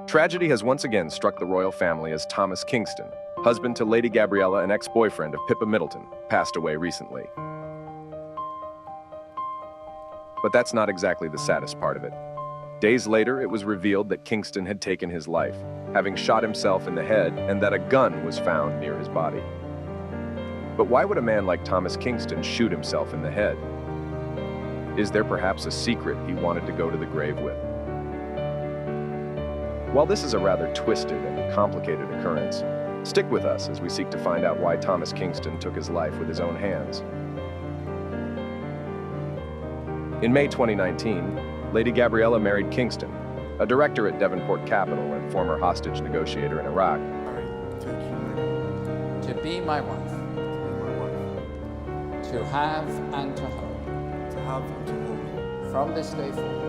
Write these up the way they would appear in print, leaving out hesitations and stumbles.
Tragedy has once again struck the royal family as Thomas Kingston, husband to Lady Gabriella and ex-boyfriend of Pippa Middleton, passed away recently. But that's not exactly the saddest part of it. Days later, it was revealed that Kingston had taken his life, having shot himself in the head, and that a gun was found near his body. But why would a man like Thomas Kingston shoot himself in the head? Is there perhaps a secret he wanted to go to the grave with? While this is a rather twisted and complicated occurrence, stick with us as we seek to find out why Thomas Kingston took his life with his own hands. In May 2019, Lady Gabriella married Kingston, a director at Devonport Capital and former hostage negotiator in Iraq. To be my wife. To have and to hold. From this day forward.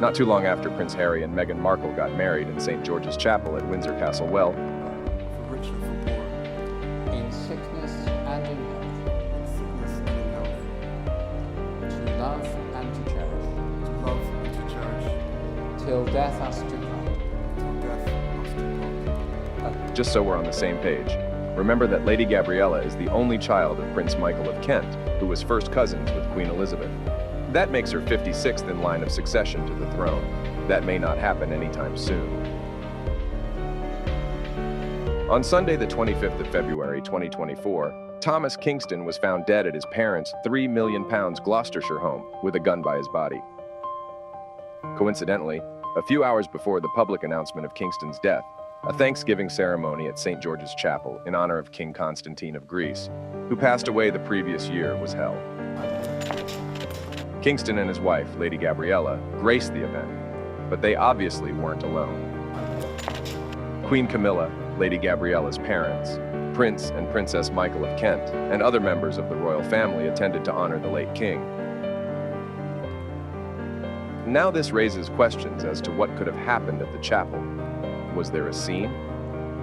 Not too long after Prince Harry and Meghan Markle got married in St. George's Chapel at Windsor Castle Well, in sickness and in health. To love and to cherish. Till death us do part. Just so we're on the same page, remember that Lady Gabriella is the only child of Prince Michael of Kent, who was first cousins with Queen Elizabeth. That makes her 56th in line of succession to the throne. That may not happen anytime soon. On Sunday, the 25th of February, 2024, Thomas Kingston was found dead at his parents' £3 million Gloucestershire home with a gun by his body. Coincidentally, a few hours before the public announcement of Kingston's death, a Thanksgiving ceremony at St. George's Chapel in honor of King Constantine of Greece, who passed away the previous year, was held. Kingston and his wife, Lady Gabriella, graced the event, but they obviously weren't alone. Queen Camilla, Lady Gabriella's parents, Prince and Princess Michael of Kent, and other members of the royal family attended to honor the late king. Now this raises questions as to what could have happened at the chapel. Was there a scene?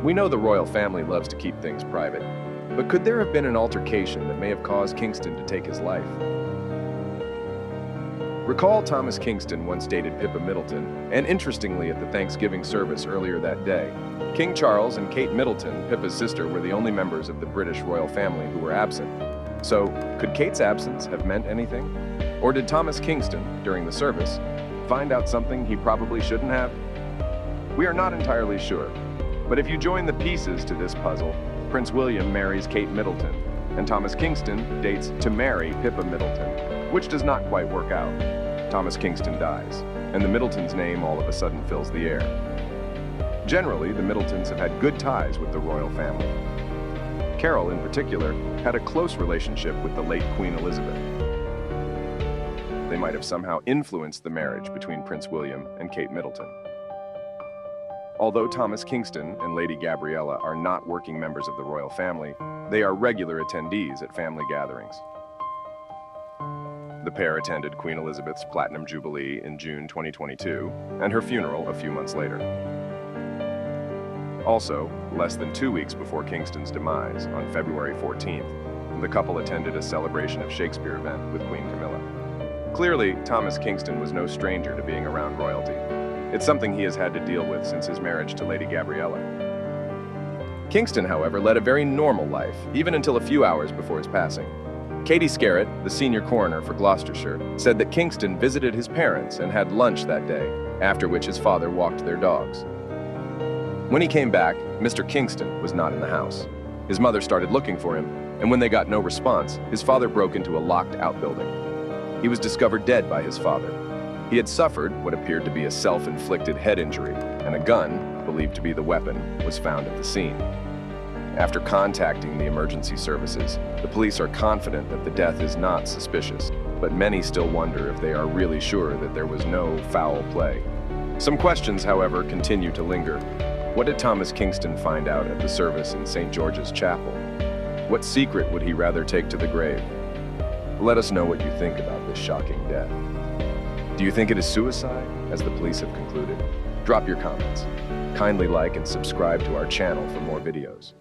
We know the royal family loves to keep things private, but could there have been an altercation that may have caused Kingston to take his life? Recall Thomas Kingston once dated Pippa Middleton, and interestingly at the Thanksgiving service earlier that day, King Charles and Kate Middleton, Pippa's sister, were the only members of the British royal family who were absent. So, could Kate's absence have meant anything? Or did Thomas Kingston, during the service, find out something he probably shouldn't have? We are not entirely sure, but if you join the pieces to this puzzle, Prince William marries Kate Middleton, and Thomas Kingston dates to marry Pippa Middleton, which does not quite work out. Thomas Kingston dies, and the Middletons' name all of a sudden fills the air. Generally, the Middletons have had good ties with the royal family. Carol, in particular, had a close relationship with the late Queen Elizabeth. They might have somehow influenced the marriage between Prince William and Kate Middleton. Although Thomas Kingston and Lady Gabriella are not working members of the royal family, they are regular attendees at family gatherings. The pair attended Queen Elizabeth's Platinum Jubilee in June 2022, and her funeral a few months later. Also, less than 2 weeks before Kingston's demise, on February 14th, the couple attended a celebration of Shakespeare event with Queen Camilla. Clearly, Thomas Kingston was no stranger to being around royalty. It's something he has had to deal with since his marriage to Lady Gabriella. Kingston, however, led a very normal life, even until a few hours before his passing. Katie Scarrett, the senior coroner for Gloucestershire, said that Kingston visited his parents and had lunch that day, after which his father walked their dogs. When he came back, Mr. Kingston was not in the house. His mother started looking for him, and when they got no response, his father broke into a locked outbuilding. He was discovered dead by his father. He had suffered what appeared to be a self-inflicted head injury, and a gun, believed to be the weapon, was found at the scene. After contacting the emergency services, the police are confident that the death is not suspicious, but many still wonder if they are really sure that there was no foul play. Some questions, however, continue to linger. What did Thomas Kingston find out at the service in St. George's Chapel? What secret would he rather take to the grave? Let us know what you think about this shocking death. Do you think it is suicide, as the police have concluded? Drop your comments. Kindly like and subscribe to our channel for more videos.